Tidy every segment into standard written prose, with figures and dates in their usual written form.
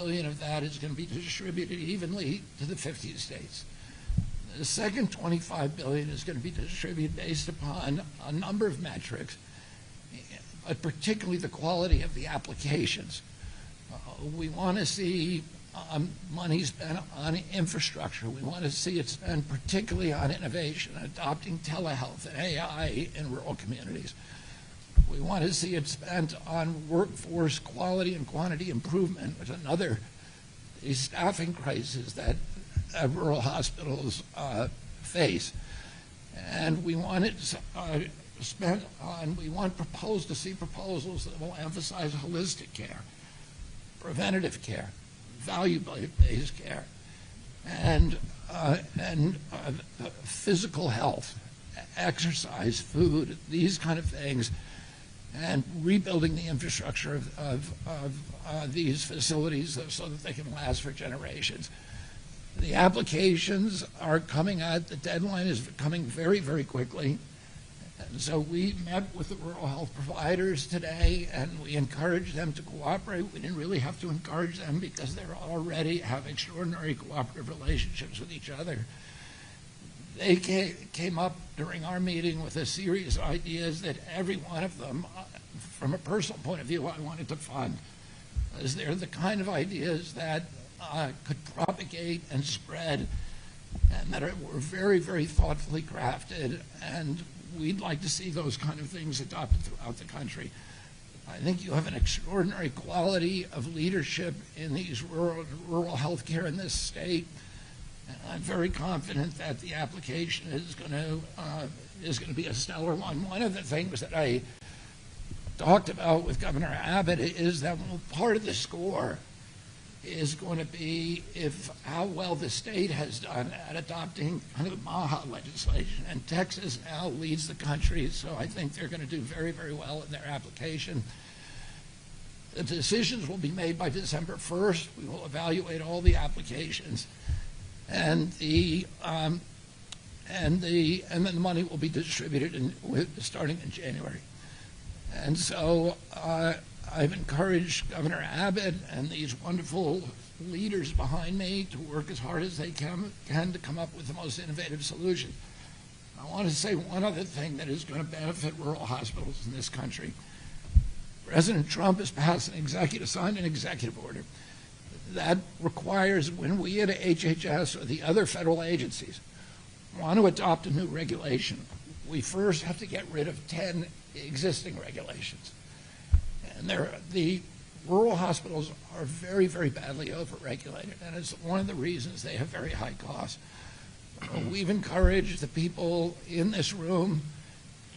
billion of that is going to be distributed evenly to the 50 states. The second $25 billion is going to be distributed based upon a number of metrics, but particularly the quality of the applications. We want to see money spent on infrastructure. We want to see it spent particularly on innovation, adopting telehealth and AI in rural communities. We want to see it spent on workforce quality and quantity improvement, which is another staffing crisis that rural hospitals face. And we want it spent on, we want to see proposals that will emphasize holistic care, preventative care, value-based care, and physical health, exercise, food, these kind of things, and rebuilding the infrastructure of these facilities so that they can last for generations. The applications are coming out. The deadline is coming very, very quickly. And so we met with the rural health providers today, and we encouraged them to cooperate. We didn't really have to encourage them because they already have extraordinary cooperative relationships with each other. They came up during our meeting with a series of ideas that every one of them, from a personal point of view, I wanted to fund. As they're the kind of ideas that could propagate and spread, and that were very, very thoughtfully crafted, and we'd like to see those kind of things adopted throughout the country. I think you have an extraordinary quality of leadership in these rural health care in this state. And I'm very confident that the application is going to be a stellar one. One of the things that I talked about with Governor Abbott is that part of the score is going to be how well the state has done at adopting kind of the MAHA legislation. And Texas now leads the country, so I think they're going to do very, very well in their application. The decisions will be made by December 1st. We will evaluate all the applications, and then the money will be distributed starting in January. And so I've encouraged Governor Abbott and these wonderful leaders behind me to work as hard as they can to come up with the most innovative solution. I want to say one other thing that is going to benefit rural hospitals in this country. President Trump has signed an executive order that requires, when we at HHS or the other federal agencies want to adopt a new regulation, we first have to get rid of 10 existing regulations. And the rural hospitals are very, very badly overregulated, and it's one of the reasons they have very high costs. We've encouraged the people in this room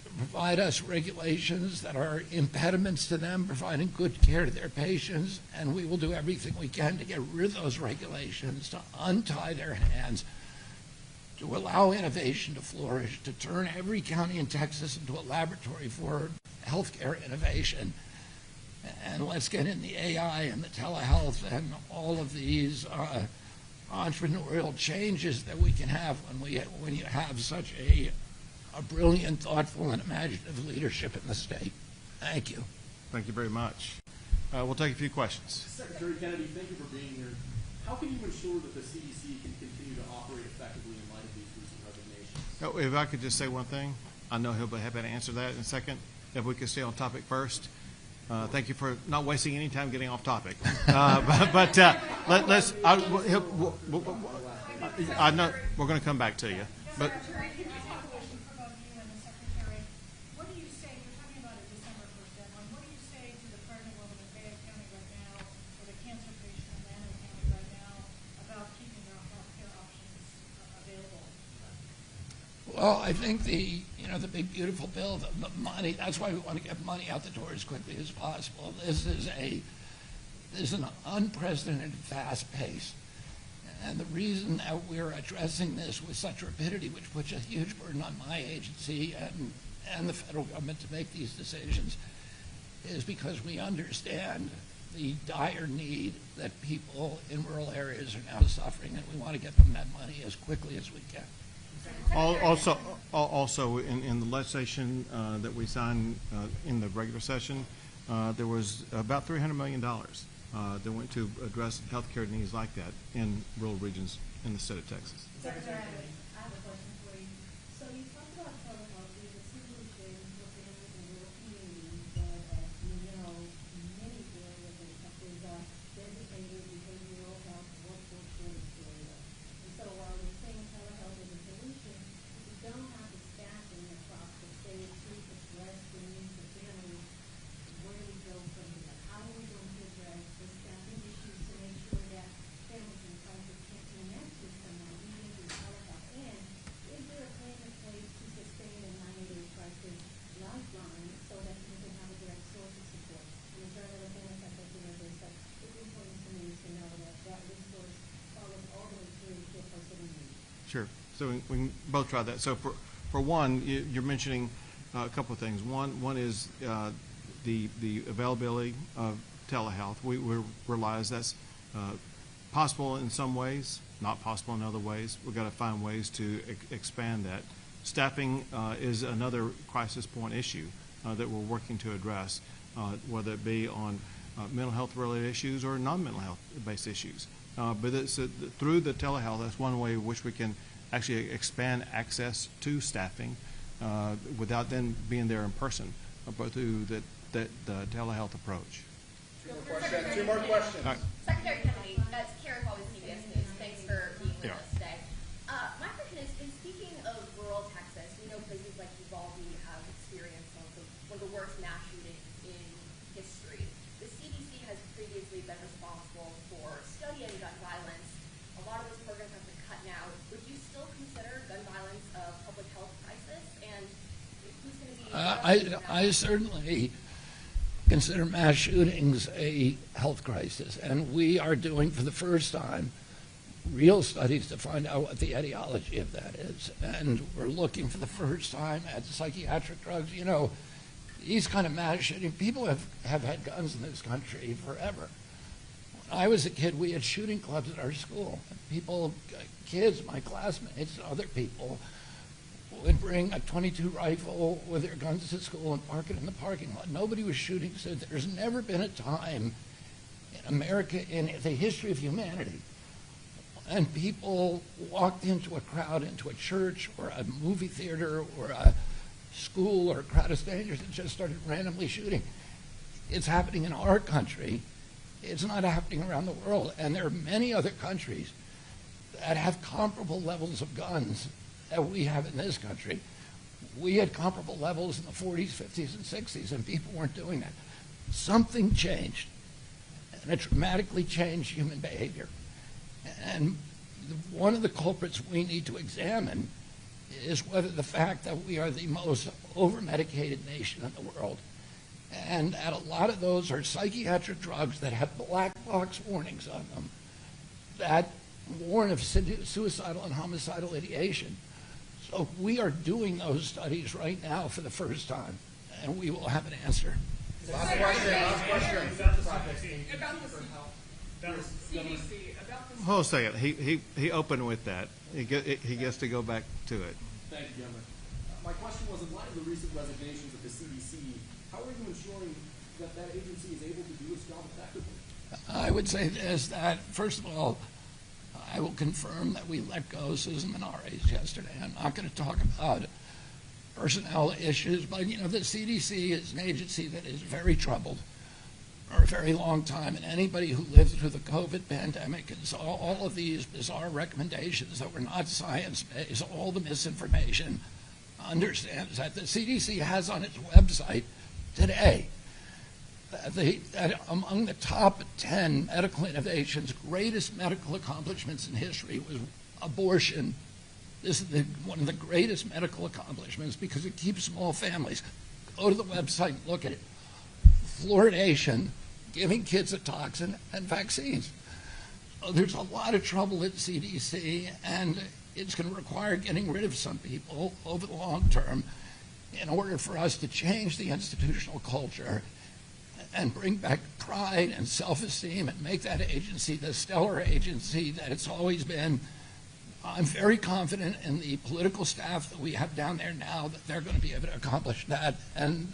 to provide us regulations that are impediments to them providing good care to their patients, and we will do everything we can to get rid of those regulations, to untie their hands, to allow innovation to flourish, to turn every county in Texas into a laboratory for healthcare innovation. And let's get in the AI and the telehealth and all of these entrepreneurial changes that we can have when you have such a brilliant, thoughtful, and imaginative leadership in the state. Thank you. Thank you very much. We'll take a few questions. Secretary Kennedy, thank you for being here. How can you ensure that the CDC can continue to operate effectively in light of these recent resignations? Oh, if I could just say one thing, I know he'll be happy to answer that in a second. If we could stay on topic first. Thank you for not wasting any time getting off topic. Let's. I know we're going to come back to you. But Secretary, can I have a question for both you and the Secretary? What do you say, you're talking about a December 1st deadline, what do you say to the pregnant woman in Fayette County right now, or the cancer patient in Lanham County right now, about keeping their health care options available? Well, I think the big beautiful bill, the money, that's why we want to get money out the door as quickly as possible. This is an unprecedented fast pace. And the reason that we're addressing this with such rapidity, which puts a huge burden on my agency and the federal government to make these decisions, is because we understand the dire need that people in rural areas are now suffering, and we want to get them that money as quickly as we can. Also, in the legislation that we signed in the regular session, there was about $300 million that went to address healthcare needs like that in rural regions in the state of Texas. Secretary, I have a question for you. So you talked about telehealth being a solution for families in rural communities, but as you know, many areas in Texas are designated behavioral health workforce shortage areas. And so while you're saying telehealth is a solution, if you don't have the staffing across the state to address the needs of families, where do we go from here? How are we going to address the staffing issues to make sure that families in crisis can connect with someone even through telehealth? And is there a plan in place to sustain a 90-day crisis lifeline so that people can have a direct source of support? And is there another thing that's at the end of this? So it's important to me to know that that resource follows all the way through to a person in need. Sure. So we can both try that. So for one, you're mentioning a couple of things. One is the availability of telehealth. We realize that's possible in some ways, not possible in other ways. We've got to find ways to expand that. Staffing is another crisis point issue that we're working to address, whether it be on mental health related issues or non-mental health based issues. But it's, through the telehealth, that's one way in which we can actually expand access to staffing without them being there in person, but through the telehealth approach. Two more questions. All right. Secretary Kennedy, as Karen Hall with CBS News, thanks for being with us today. My question is, in speaking of rural Texas, we know places like Uvalde have experienced one of the worst mass shootings in history. The CDC has previously been responsible for studying gun violence. A lot of those programs have been cut now. Would you still consider gun violence a public health crisis? And who's going to be... I certainly consider mass shootings a health crisis, and we are doing for the first time real studies to find out what the etiology of that is. And we're looking for the first time at psychiatric drugs. You know, these kind of mass shooting, people have had guns in this country forever. When I was a kid, we had shooting clubs at our school. People, kids, my classmates, other people, would bring a .22 rifle with their guns to school and park it in the parking lot. Nobody was shooting. So there's never been a time in America, in the history of humanity, and people walked into a crowd, into a church or a movie theater or a school or a crowd of strangers and just started randomly shooting. It's happening in our country. It's not happening around the world. And there are many other countries that have comparable levels of guns that we have in this country. We had comparable levels in the 40s, 50s, and 60s, and people weren't doing that. Something changed, and it dramatically changed human behavior. And one of the culprits we need to examine is whether the fact that we are the most over-medicated nation in the world, and that a lot of those are psychiatric drugs that have black box warnings on them that warn of suicidal and homicidal ideation. So we are doing those studies right now for the first time, and we will have an answer. Last question. Hold a second. He opened with that. He gets to go back to it. Thank you, Governor. My question was, in light of the recent resignations of the CDC, how are you ensuring that that agency is able to do its job effectively? I would say this, that first of all, I will confirm that we let go Susan Menares yesterday. I'm not going to talk about personnel issues, but you know, the CDC is an agency that is very troubled for a very long time, and anybody who lived through the COVID pandemic and saw all of these bizarre recommendations that were not science-based, all the misinformation, understands that the CDC has on its website today that among the top 10 medical innovations, greatest medical accomplishments in history was abortion. This is one of the greatest medical accomplishments because it keeps small families. Go to the website and look at it. Fluoridation, giving kids a toxin, and vaccines. So there's a lot of trouble at CDC, and it's going to require getting rid of some people over the long term in order for us to change the institutional culture and bring back pride and self-esteem and make that agency the stellar agency that it's always been. I'm very confident in the political staff that we have down there now that they're going to be able to accomplish that and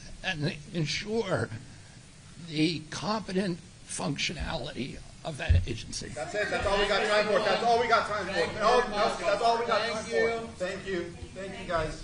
ensure the competent functionality of that agency. That's it. That's all we got time for. That's all we got time for. No, that's all we got time for. Thank you. Thank you, guys.